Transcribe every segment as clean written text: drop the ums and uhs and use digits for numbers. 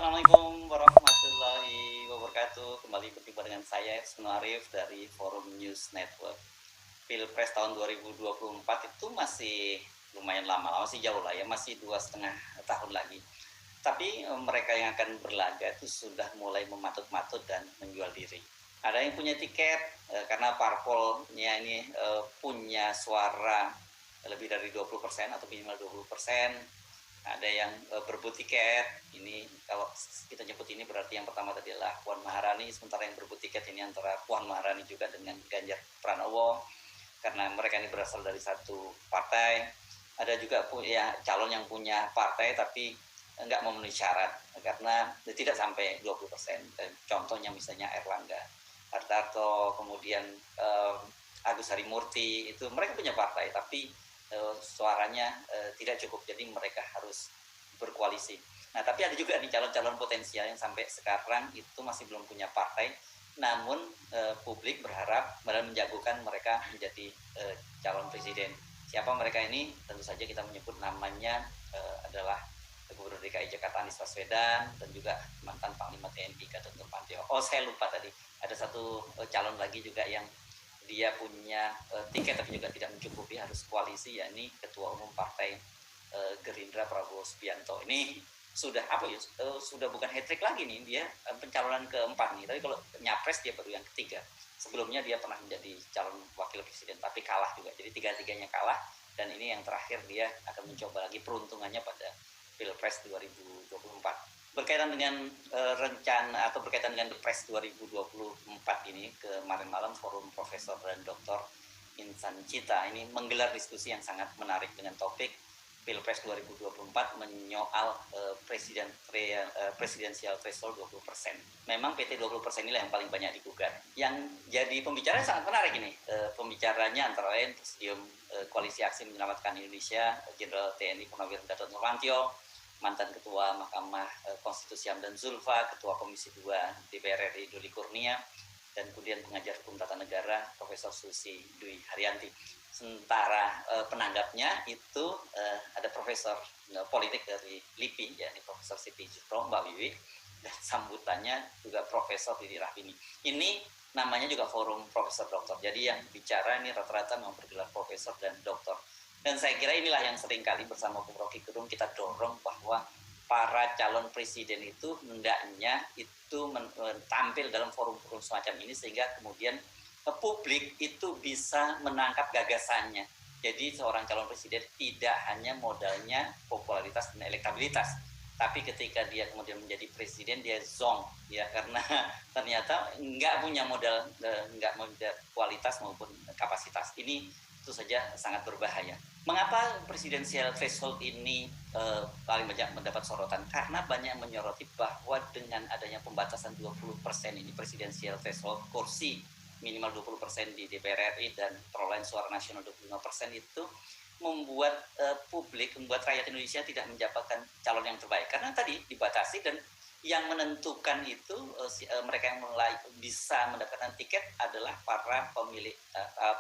Assalamualaikum warahmatullahi wabarakatuh. Kembali berjumpa dengan saya Isnu Arif dari Forum News Network. Pilpres tahun 2024 itu masih lumayan lama, masih jauh lah ya, masih 2,5 tahun lagi. Tapi mereka yang akan berlaga itu sudah mulai mematut-matut dan menjual diri. Ada yang punya tiket karena parpolnya ini punya suara lebih dari 20% atau minimal 20%. Ada yang berebut tiket. Ini kalau kita nyebut ini berarti yang pertama tadi adalah Puan Maharani, sementara yang berebut tiket ini antara Puan Maharani juga dengan Ganjar Pranowo, karena mereka ini berasal dari satu partai. Ada juga ya calon yang punya partai tapi nggak memenuhi syarat karena tidak sampai 20%. Contohnya misalnya Erlangga Hartarto, kemudian Agus Harimurti, itu mereka punya partai tapi suaranya tidak cukup, jadi mereka harus berkoalisi. Nah, tapi ada juga nih calon-calon potensial yang sampai sekarang itu masih belum punya partai, namun publik berharap menjagokan mereka menjadi calon presiden. Siapa mereka ini? Tentu saja kita menyebut namanya adalah Gubernur DKI Jakarta Anies Baswedan dan juga mantan Panglima TNI Gatot Nurmantio. Oh, saya lupa tadi, ada satu calon lagi juga yang dia punya tiket tapi juga tidak mencukupi, harus koalisi, yakni Ketua Umum Partai Gerindra Prabowo Subianto. Ini sudah sudah bukan hat-trick lagi nih, dia pencalonan keempat nih, tapi kalau nyapres dia baru yang ketiga. Sebelumnya dia pernah menjadi calon wakil presiden tapi kalah juga, jadi tiga-tiganya kalah, dan ini yang terakhir dia akan mencoba lagi peruntungannya pada Pilpres 2024. Berkaitan dengan rencana atau berkaitan dengan Pilpres 2024 ini, kemarin malam Forum Profesor dan Dr. Insan Cita ini menggelar diskusi yang sangat menarik dengan topik Pilpres 2024 menyoal presidensial threshold 20%. Memang PT 20% inilah yang paling banyak digugat. Yang jadi pembicara sangat menarik ini. Pembicaranya antara lain Presidium Koalisi Aksi Menyelamatkan Indonesia, Jenderal TNI Purnawirawan Gatot Nurmantio, mantan Ketua Mahkamah Konstitusi Hamdan Zulfa, Ketua Komisi 2 DPR RI Doli Kurnia, dan kemudian pengajar hukum tata negara Profesor Susi Dwi Haryanti. Sementara penanggapnya itu ada Profesor politik dari LIPI, yakni Profesor Siti Jutro, Mbak Wiwi, dan sambutannya juga Profesor Didi Rahimi. Ini namanya juga Forum Profesor Doktor. Jadi yang bicara ini rata-rata memang bergelar Profesor dan Doktor. Dan saya kira inilah yang seringkali bersama Bung Rocky Gerung kita dorong, bahwa para calon presiden itu hendaknya itu tampil dalam forum-forum semacam ini, sehingga kemudian publik itu bisa menangkap gagasannya. Jadi seorang calon presiden tidak hanya modalnya popularitas dan elektabilitas, tapi ketika dia kemudian menjadi presiden dia zong ya, karena ternyata nggak punya modal, nggak modal kualitas maupun kapasitas. Ini itu saja sangat berbahaya. Mengapa presidensial threshold ini paling banyak mendapat sorotan? Karena banyak menyoroti bahwa dengan adanya pembatasan 20% ini, presidensial threshold kursi minimal 20% di DPR RI dan perolehan suara nasional 25% itu membuat membuat rakyat Indonesia tidak mendapatkan calon yang terbaik. Karena tadi dibatasi, dan yang menentukan itu mereka yang mulai bisa mendapatkan tiket adalah para pemilik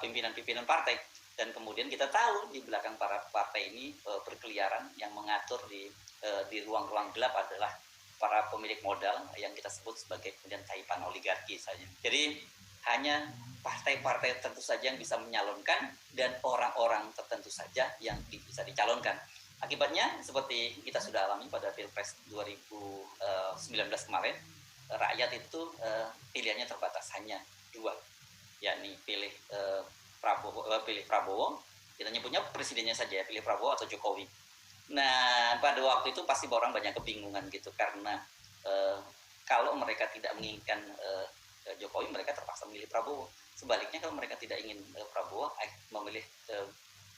pimpinan-pimpinan partai. Dan kemudian kita tahu di belakang para partai ini berkeliaran, yang mengatur di ruang-ruang gelap adalah para pemilik modal yang kita sebut sebagai kemudian taipan oligarki saja. Jadi hanya partai-partai tertentu saja yang bisa menyalonkan, dan orang-orang tertentu saja yang bisa dicalonkan. Akibatnya seperti kita sudah alami pada Pilpres 2019 kemarin, rakyat itu pilihannya terbatas, hanya dua, yakni pilih Prabowo, kita nyebutnya presidennya saja ya, pilih Prabowo atau Jokowi. Nah, pada waktu itu pasti orang banyak kebingungan gitu, karena kalau mereka tidak menginginkan Jokowi, mereka terpaksa memilih Prabowo. Sebaliknya kalau mereka tidak ingin Prabowo,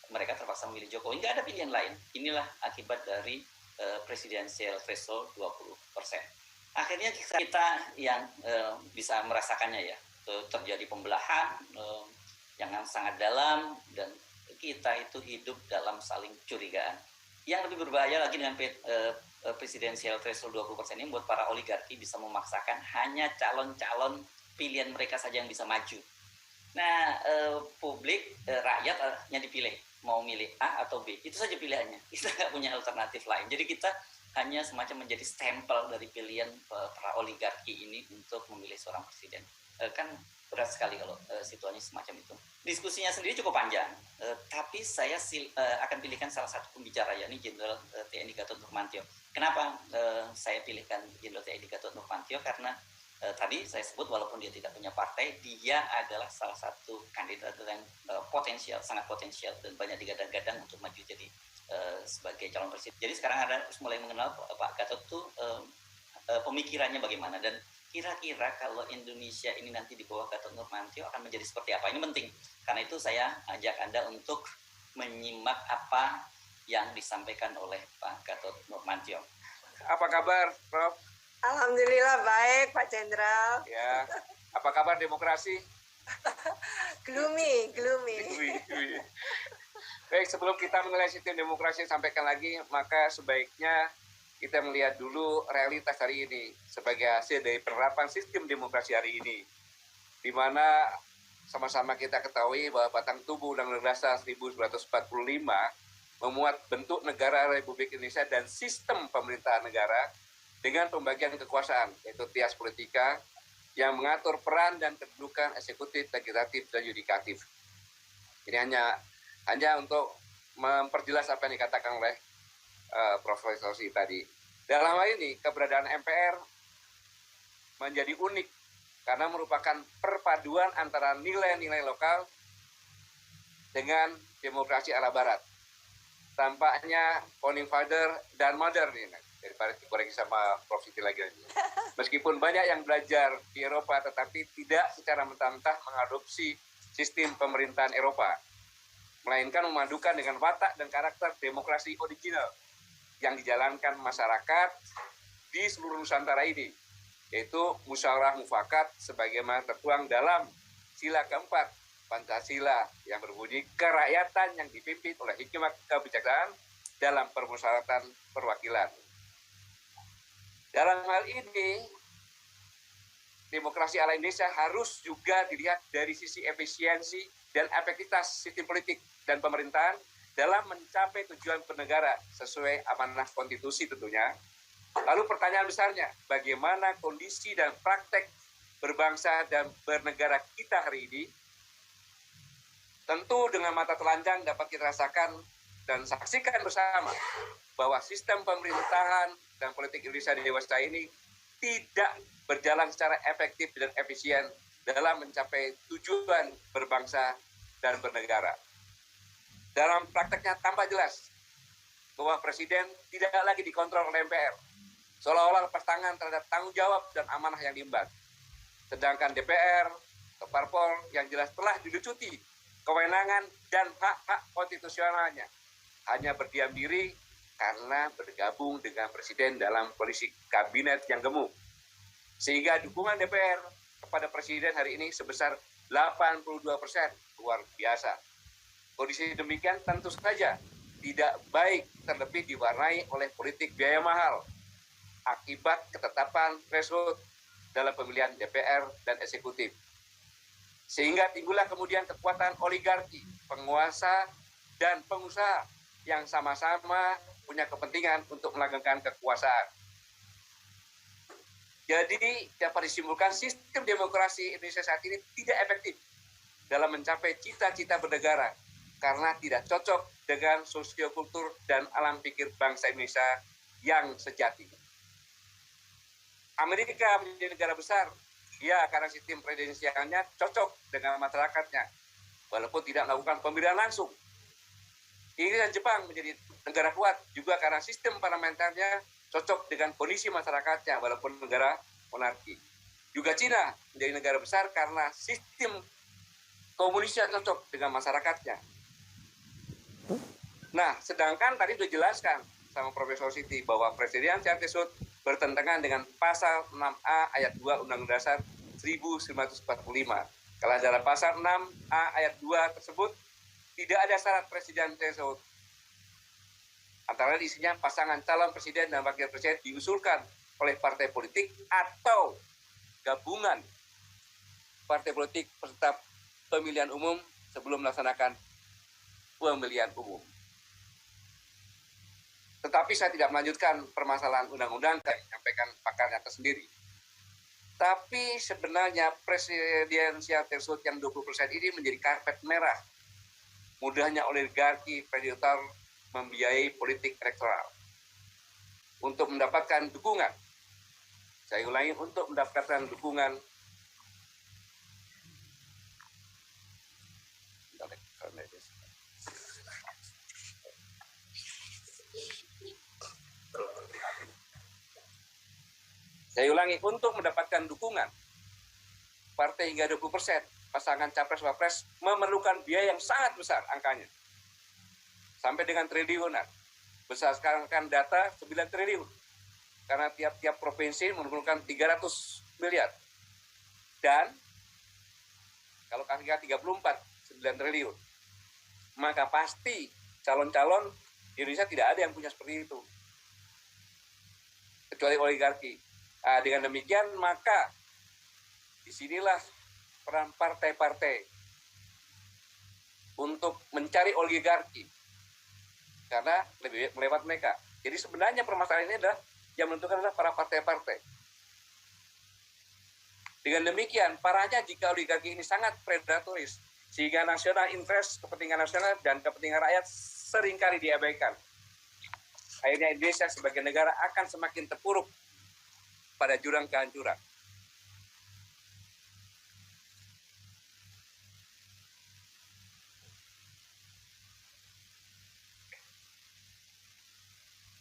mereka terpaksa memilih Jokowi. Nggak ada pilihan lain. Inilah akibat dari presidensial threshold 20%. Akhirnya kita yang bisa merasakannya ya, terjadi pembelahan yang sangat dalam, dan kita itu hidup dalam saling curigaan. Yang lebih berbahaya lagi dengan presidensial threshold 20% ini, membuat para oligarki bisa memaksakan hanya calon-calon pilihan mereka saja yang bisa maju. Nah, publik, rakyat hanya dipilih, mau milih A atau B, itu saja pilihannya. Kita nggak punya alternatif lain. Jadi kita hanya semacam menjadi stempel dari pilihan para oligarki ini untuk memilih seorang presiden. Kan berat sekali kalau situasinya semacam itu. Diskusinya sendiri cukup panjang, tapi saya akan pilihkan salah satu pembicara, yakni Jenderal TNI Gatot Nurmantio. Kenapa saya pilihkan Jenderal TNI Gatot Nurmantio? Karena tadi saya sebut walaupun dia tidak punya partai, dia adalah salah satu kandidat yang potensial, sangat potensial dan banyak digadang-gadang untuk maju jadi sebagai calon presiden. Jadi sekarang ada mulai mengenal Pak Gatot tuh pemikirannya bagaimana, dan kira-kira kalau Indonesia ini nanti di bawah Gatot Nurmantio akan menjadi seperti apa. Ini penting, karena itu saya ajak Anda untuk menyimak apa yang disampaikan oleh Pak Gatot Nurmantio. Apa kabar, Prof? Alhamdulillah baik, Pak Jenderal. Ya, apa kabar demokrasi? gloomy. Baik, sebelum kita menilai sistem demokrasi sampaikan lagi, maka sebaiknya kita melihat dulu realitas hari ini sebagai hasil dari penerapan sistem demokrasi hari ini, di mana sama-sama kita ketahui bahwa batang tubuh Undang-Undang Dasar 1945 memuat bentuk negara Republik Indonesia dan sistem pemerintahan negara dengan pembagian kekuasaan, yaitu trias politika yang mengatur peran dan kedudukan eksekutif, legislatif, dan yudikatif. Ini hanya untuk memperjelas apa yang dikatakan oleh Profesor Si tadi. Dalam hal ini, keberadaan MPR menjadi unik karena merupakan perpaduan antara nilai-nilai lokal dengan demokrasi ala barat. Tampaknya founding father dan modern ini, daripada dikoreksi sama Prof. Siti lagi. Meskipun banyak yang belajar di Eropa, tetapi tidak secara mentah-mentah mengadopsi sistem pemerintahan Eropa, melainkan memadukan dengan watak dan karakter demokrasi original yang dijalankan masyarakat di seluruh Nusantara ini, yaitu musyawarah mufakat sebagaimana tertuang dalam sila keempat Pancasila yang berbunyi kerakyatan yang dipimpin oleh hikmat kebijaksanaan dalam permusyawaratan perwakilan. Dalam hal ini, demokrasi ala Indonesia harus juga dilihat dari sisi efisiensi dan efektivitas sistem politik dan pemerintahan dalam mencapai tujuan bernegara sesuai amanah konstitusi tentunya. Lalu pertanyaan besarnya, bagaimana kondisi dan praktek berbangsa dan bernegara kita hari ini? Tentu dengan mata telanjang dapat kita rasakan dan saksikan bersama bahwa sistem pemerintahan dan politik Indonesia dewasa ini tidak berjalan secara efektif dan efisien dalam mencapai tujuan berbangsa dan bernegara. Dalam prakteknya tampak jelas bahwa Presiden tidak lagi dikontrol oleh MPR, seolah-olah lepas tangan terhadap tanggung jawab dan amanah yang diemban. Sedangkan DPR atau parpol yang jelas telah dilucuti kewenangan dan hak-hak konstitusionalnya hanya berdiam diri karena bergabung dengan Presiden dalam koalisi kabinet yang gemuk. Sehingga dukungan DPR kepada Presiden hari ini sebesar 82%, luar biasa. Kondisi demikian tentu saja tidak baik, terlebih diwarnai oleh politik biaya mahal akibat ketetapan threshold dalam pemilihan DPR dan eksekutif. Sehingga timbullah kemudian kekuatan oligarki, penguasa, dan pengusaha yang sama-sama punya kepentingan untuk melanggengkan kekuasaan. Jadi dapat disimpulkan sistem demokrasi Indonesia saat ini tidak efektif dalam mencapai cita-cita bernegara karena tidak cocok dengan sosiokultur dan alam pikir bangsa Indonesia yang sejati. Amerika menjadi negara besar, ya karena sistem presidensialnya cocok dengan masyarakatnya, walaupun tidak melakukan pemilihan langsung. Inggris dan Jepang menjadi negara kuat juga karena sistem parlementer-nya cocok dengan kondisi masyarakatnya, walaupun negara monarki. Juga Cina menjadi negara besar karena sistem komunisnya cocok dengan masyarakatnya. Nah, sedangkan tadi sudah jelaskan sama Profesor Siti bahwa presidensial threshold bertentangan dengan pasal 6A ayat 2 Undang-Undang Dasar 1945. Kalau dalam pasal 6A ayat 2 tersebut tidak ada syarat presiden threshold. Antara lain isinya pasangan calon presiden dan wakil presiden diusulkan oleh partai politik atau gabungan partai politik peserta pemilihan umum sebelum melaksanakan pemilihan umum. Tetapi saya tidak melanjutkan permasalahan undang-undang yang disampaikan pakarnya tersendiri. Tapi sebenarnya presidensial threshold yang 20% ini menjadi karpet merah. Mudahnya oligarki predator membiayai politik elektoral untuk mendapatkan dukungan. Saya ulangi, untuk mendapatkan dukungan Saya ulangi, untuk mendapatkan dukungan partai hingga 20%, pasangan capres-wapres memerlukan biaya yang sangat besar angkanya. Sampai dengan triliunan. Besar sekarang kan data 9 triliun. Karena tiap-tiap provinsi memerlukan 300 miliar. Dan kalau angka 34, 9 triliun. Maka pasti calon-calon di Indonesia tidak ada yang punya seperti itu. Kecuali oligarki. Nah, dengan demikian maka disinilah peran partai-partai untuk mencari oligarki karena lebih melewat mereka. Jadi sebenarnya permasalahan ini adalah yang menentukan adalah para partai-partai. Dengan demikian parahnya jika oligarki ini sangat predatoris sehingga nasional interest, kepentingan nasional dan kepentingan rakyat seringkali diabaikan. Akhirnya Indonesia sebagai negara akan semakin terpuruk pada jurang kehancuran.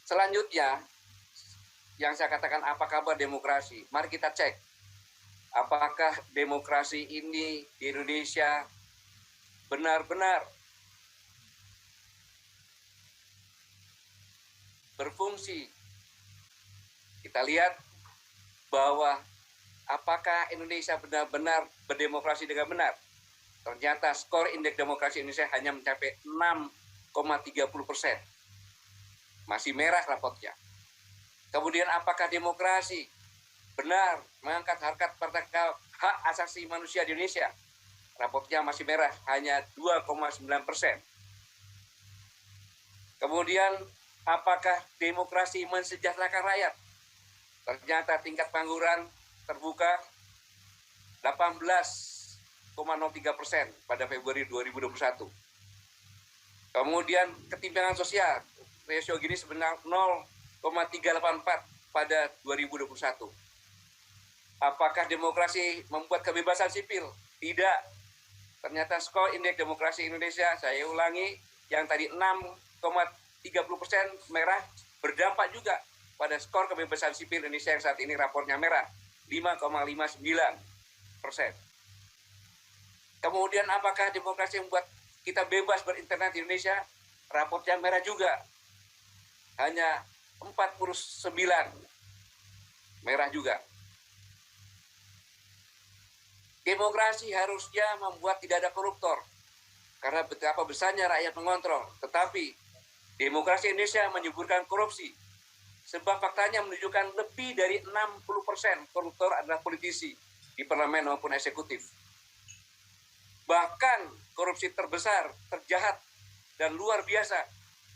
Selanjutnya, yang saya katakan apa kabar demokrasi? Mari kita cek, apakah demokrasi ini di Indonesia benar-benar berfungsi. Kita lihat bahwa apakah Indonesia benar-benar berdemokrasi dengan benar. Ternyata skor indeks demokrasi Indonesia hanya mencapai 6,30%. Masih merah rapotnya. Kemudian apakah demokrasi benar mengangkat harkat martabat hak asasi manusia di Indonesia? Rapotnya masih merah, hanya 2,9%. Kemudian apakah demokrasi mensejahterakan rakyat? Ternyata tingkat pengangguran terbuka 18,03% pada Februari 2021. Kemudian ketimpangan sosial, rasio Gini sebenarnya 0,384 pada 2021. Apakah demokrasi membuat kebebasan sipil? Tidak. Ternyata skor indeks demokrasi Indonesia, saya ulangi, yang tadi 6,30% merah, berdampak juga pada skor kebebasan sipil Indonesia yang saat ini rapornya merah, 5,59%. Kemudian apakah demokrasi membuat kita bebas berinternet di Indonesia? Rapornya merah juga, hanya 49, merah juga. Demokrasi harusnya membuat tidak ada koruptor, karena betapa besarnya rakyat mengontrol. Tetapi demokrasi Indonesia menyuburkan korupsi. Sebab faktanya menunjukkan lebih dari 60% koruptor adalah politisi di parlemen maupun eksekutif. Bahkan korupsi terbesar, terjahat, dan luar biasa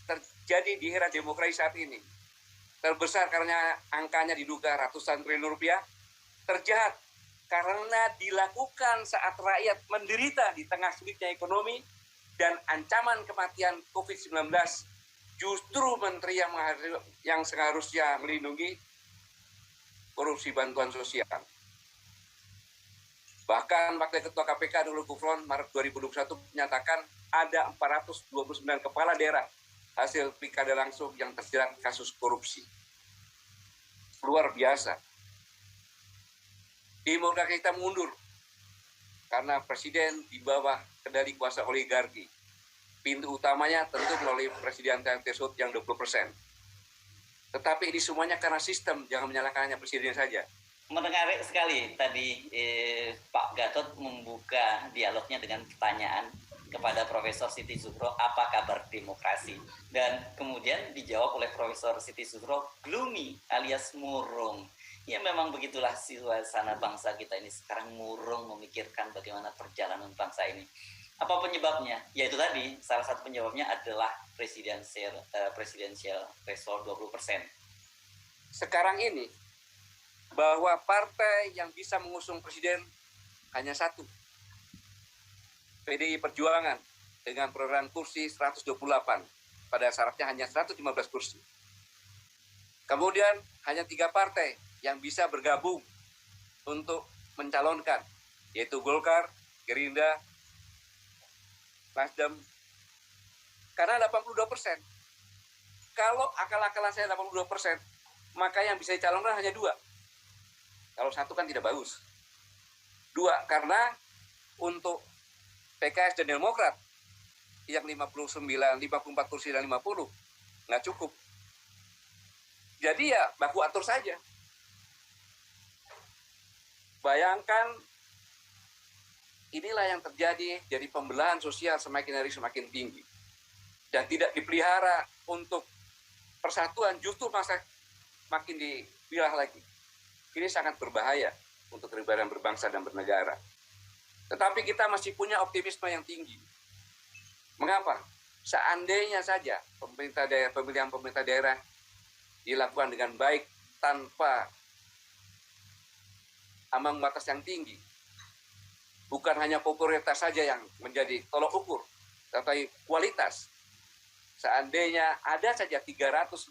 terjadi di era demokrasi saat ini. Terbesar karena angkanya diduga ratusan triliun rupiah. Terjahat karena dilakukan saat rakyat menderita di tengah sulitnya ekonomi dan ancaman kematian COVID-19. Justru menteri yang seharusnya melindungi korupsi bantuan sosial. Bahkan Wakil Ketua KPK Nurul Gufron Maret 2021 menyatakan ada 429 kepala daerah hasil pilkada langsung yang terjerat kasus korupsi. Luar biasa. Demokrasi kita mundur karena presiden di bawah kendali kuasa oligarki. Pintu utamanya tentu melalui presidensial threshold yang 20%. Tetapi ini semuanya karena sistem, jangan menyalahkan hanya presiden saja. Menarik sekali tadi Pak Gatot membuka dialognya dengan pertanyaan kepada Profesor Siti Zuhro, apa kabar demokrasi? Dan kemudian dijawab oleh Profesor Siti Zuhro, gloomy alias murung. Ya memang begitulah suasana bangsa kita ini sekarang, murung memikirkan bagaimana perjalanan bangsa ini. Apa penyebabnya? Yaitu tadi, salah satu penyebabnya adalah presidensial threshold 20%. Sekarang ini bahwa partai yang bisa mengusung presiden hanya satu, PDI Perjuangan dengan perolehan kursi 128, pada syaratnya hanya 115 kursi. Kemudian hanya 3 partai yang bisa bergabung untuk mencalonkan, yaitu Golkar, Gerindra, Nasdem, karena 82%. Kalau akal-akalan saya 82%, maka yang bisa dicalonkan hanya 2. Kalau 1 kan tidak bagus. 2, karena untuk PKS dan Demokrat yang 54 kursi dan 50 nggak cukup. Jadi ya baku atur saja. Bayangkan inilah yang terjadi, jadi pembelahan sosial semakin hari semakin tinggi dan tidak dipelihara untuk persatuan, justru makin dipilah lagi. Ini sangat berbahaya untuk kebebasan berbangsa dan bernegara. Tetapi kita masih punya optimisme yang tinggi. Mengapa? Seandainya saja pemilihan pemerintah daerah dilakukan dengan baik tanpa ambang batas yang tinggi, bukan hanya popularitas saja yang menjadi tolok ukur, tetapi kualitas. Seandainya ada saja 350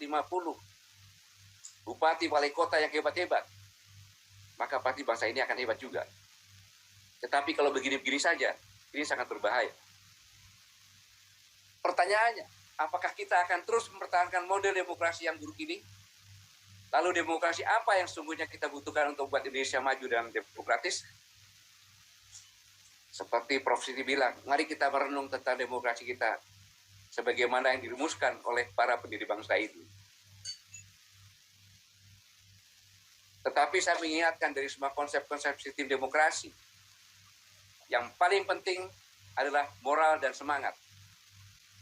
bupati wali kota yang hebat-hebat, maka pasti bangsa ini akan hebat juga. Tetapi kalau begini-begini saja, ini sangat berbahaya. Pertanyaannya, apakah kita akan terus mempertahankan model demokrasi yang buruk ini? Lalu demokrasi apa yang sesungguhnya kita butuhkan untuk membuat Indonesia maju dan demokratis? Seperti Prof. Siti bilang, mari kita merenung tentang demokrasi kita sebagaimana yang dirumuskan oleh para pendiri bangsa itu. Tetapi saya mengingatkan dari semua konsep-konsep sistem demokrasi, yang paling penting adalah moral dan semangat.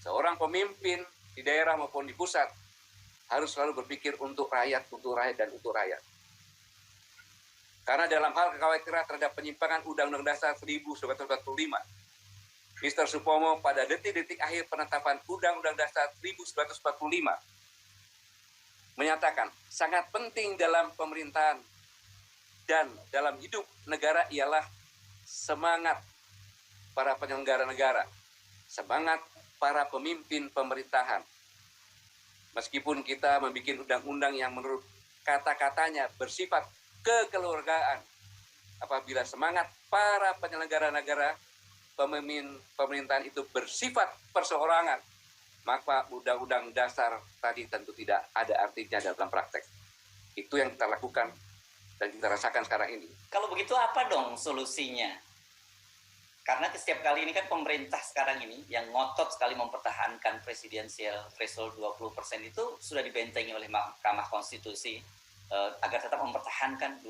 Seorang pemimpin di daerah maupun di pusat harus selalu berpikir untuk rakyat, dan untuk rakyat. Karena dalam hal kekhawatiran terhadap penyimpangan Undang-Undang Dasar 1945, Mr. Supomo pada detik-detik akhir penetapan Undang-Undang Dasar 1945 menyatakan sangat penting dalam pemerintahan dan dalam hidup negara ialah semangat para penyelenggara negara, semangat para pemimpin pemerintahan. Meskipun kita membuat undang-undang yang menurut kata-katanya bersifat kekeluargaan, apabila semangat para penyelenggara negara, pemimpin pemerintahan itu bersifat perseorangan, maka undang-undang dasar tadi tentu tidak ada artinya dalam praktek. Itu yang kita lakukan dan kita rasakan sekarang ini. Kalau begitu apa dong solusinya? Karena setiap kali ini kan pemerintah sekarang ini yang ngotot sekali mempertahankan presidensial threshold 20% itu sudah dibentengi oleh Mahkamah Konstitusi agar tetap mempertahankan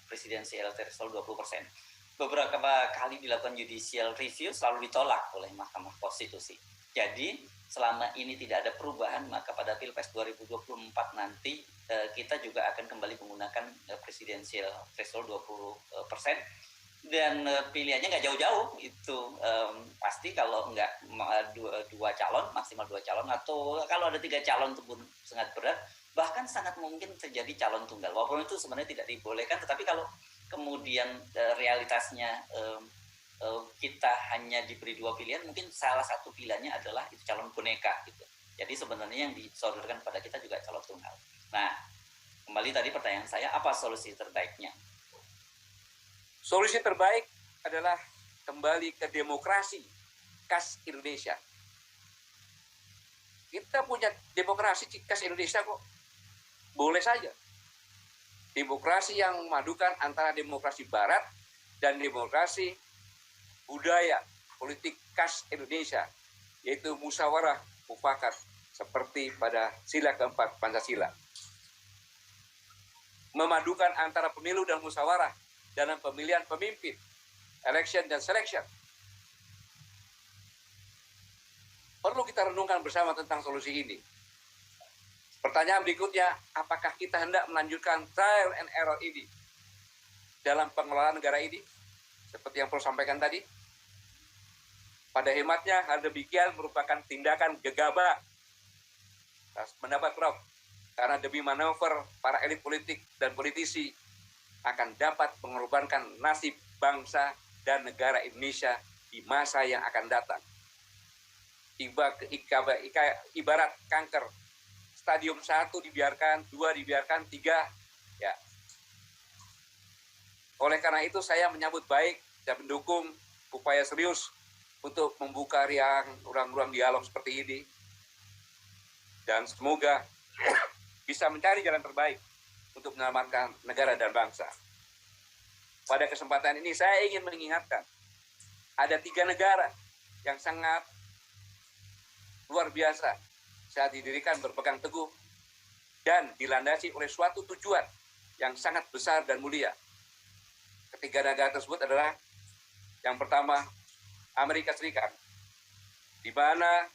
presidensial threshold 20%. Beberapa kali dilakukan judicial review selalu ditolak oleh Mahkamah Konstitusi. Jadi selama ini tidak ada perubahan, maka pada Pilpres 2024 nanti kita juga akan kembali menggunakan presidensial threshold 20%. Dan pilihannya nggak jauh-jauh, itu pasti kalau nggak dua calon, maksimal 2 calon, atau kalau ada 3 calon itu pun sangat berat, bahkan sangat mungkin terjadi calon tunggal. Walaupun itu sebenarnya tidak dibolehkan, tetapi kalau kemudian realitasnya kita hanya diberi 2 pilihan, mungkin salah satu pilihannya adalah itu calon boneka gitu. Jadi sebenarnya yang disodorkan pada kita juga calon tunggal. Nah, kembali tadi pertanyaan saya, apa solusi terbaiknya? Solusi terbaik adalah kembali ke demokrasi khas Indonesia. Kita punya demokrasi khas Indonesia kok. Boleh saja. Demokrasi yang memadukan antara demokrasi barat dan demokrasi budaya politik khas Indonesia, yaitu musyawarah mufakat seperti pada sila keempat Pancasila. Memadukan antara pemilu dan musyawarah dalam pemilihan pemimpin, election dan selection. Perlu kita renungkan bersama tentang solusi ini. Pertanyaan berikutnya, apakah kita hendak melanjutkan trial and error ini dalam pengelolaan negara ini? Seperti yang Prof sampaikan tadi. Pada hematnya, hal demikian merupakan tindakan gegabah Pendapat Prof, karena demi manuver para elit politik dan politisi akan dapat mengorbankan nasib bangsa dan negara Indonesia di masa yang akan datang. Ibarat kanker, stadium 1 dibiarkan, 2 dibiarkan, 3 ya. Oleh karena itu saya menyambut baik dan mendukung upaya serius untuk membuka ruang-ruang dialog seperti ini. Dan semoga bisa mencari jalan terbaik untuk menyelamatkan negara dan bangsa. Pada kesempatan ini saya ingin mengingatkan, ada 3 negara yang sangat luar biasa saat didirikan berpegang teguh dan dilandasi oleh suatu tujuan yang sangat besar dan mulia. Ketiga negara tersebut adalah yang pertama Amerika Serikat, di mana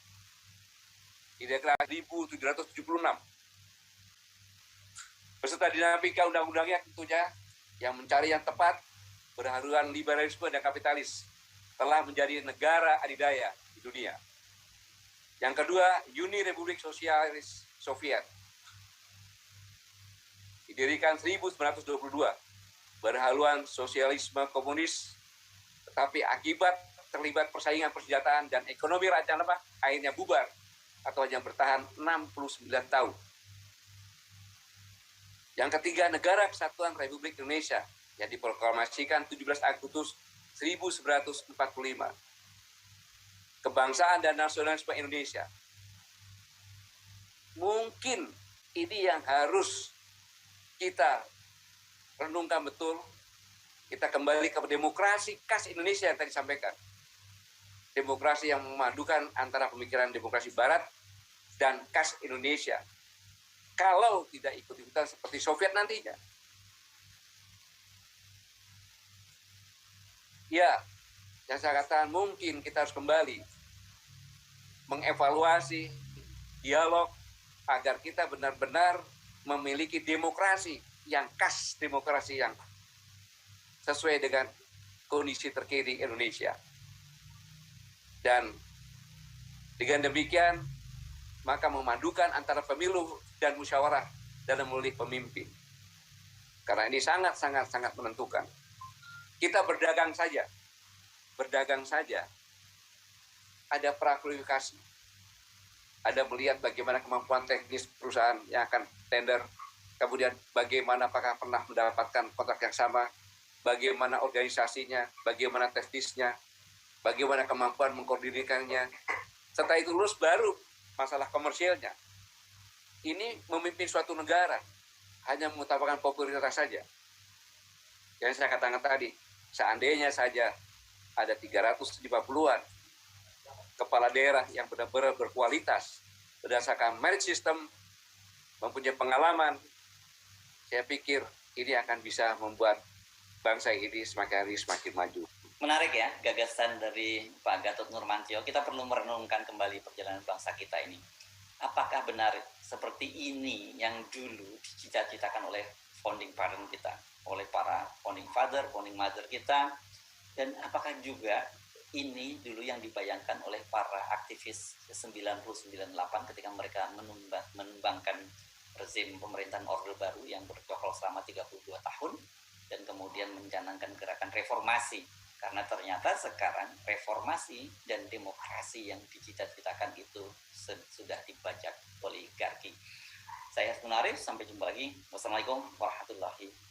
di deklarasi 1776 beserta dinamika undang-undangnya tentunya yang mencari yang tepat berhaluan liberalisme dan kapitalis telah menjadi negara adidaya di dunia. Yang kedua, Uni Republik Sosialis Soviet didirikan 1922 berhaluan sosialisme komunis, tetapi akibat terlibat persaingan persenjataan dan ekonomi rancang lemah akhirnya bubar atau hanya bertahan 69 tahun. Yang ketiga, Negara Kesatuan Republik Indonesia yang diproklamasikan 17 Agustus 1945. Kebangsaan dan nasionalisme Indonesia. Mungkin ini yang harus kita renungkan betul. Kita kembali ke demokrasi khas Indonesia yang tadi disampaikan. Demokrasi yang memadukan antara pemikiran demokrasi Barat dan khas Indonesia. Kalau tidak ikut-ikutan seperti Soviet nantinya. Ya, yang saya katakan mungkin kita harus kembali mengevaluasi dialog agar kita benar-benar memiliki demokrasi yang khas, demokrasi yang sesuai dengan kondisi terkini Indonesia. Dan dengan demikian, maka memadukan antara pemilu dan musyawarah dalam memilih pemimpin. Karena ini sangat menentukan. Kita berdagang saja, ada prakualifikasi, ada melihat bagaimana kemampuan teknis perusahaan yang akan tender, kemudian bagaimana apakah pernah mendapatkan kontrak yang sama, bagaimana organisasinya, bagaimana teknisnya, bagaimana kemampuan mengkoordinasikannya. Setelah itu lulus baru masalah komersialnya. Ini memimpin suatu negara hanya mengutamakan popularitas saja. Yang saya katakan tadi, seandainya saja ada 350-an kepala daerah yang benar-benar berkualitas berdasarkan merit system, mempunyai pengalaman, saya pikir ini akan bisa membuat bangsa ini semakin hari semakin maju. Menarik ya gagasan dari Pak Gatot Nurmantio. Kita perlu merenungkan kembali perjalanan bangsa kita ini. Apakah benar seperti ini yang dulu dicita-citakan oleh founding parent kita, oleh para founding father, founding mother kita, dan apakah juga ini dulu yang dibayangkan oleh para aktivis 90-98 ketika mereka menumbangkan rezim pemerintahan Orde Baru yang bercokol selama 32 tahun dan kemudian mencanangkan gerakan reformasi. Karena ternyata sekarang reformasi dan demokrasi yang dicita-citakan itu sudah dibajak oligarki. Saya Munarif, sampai jumpa lagi. Wassalamualaikum warahmatullahi wabarakatuh.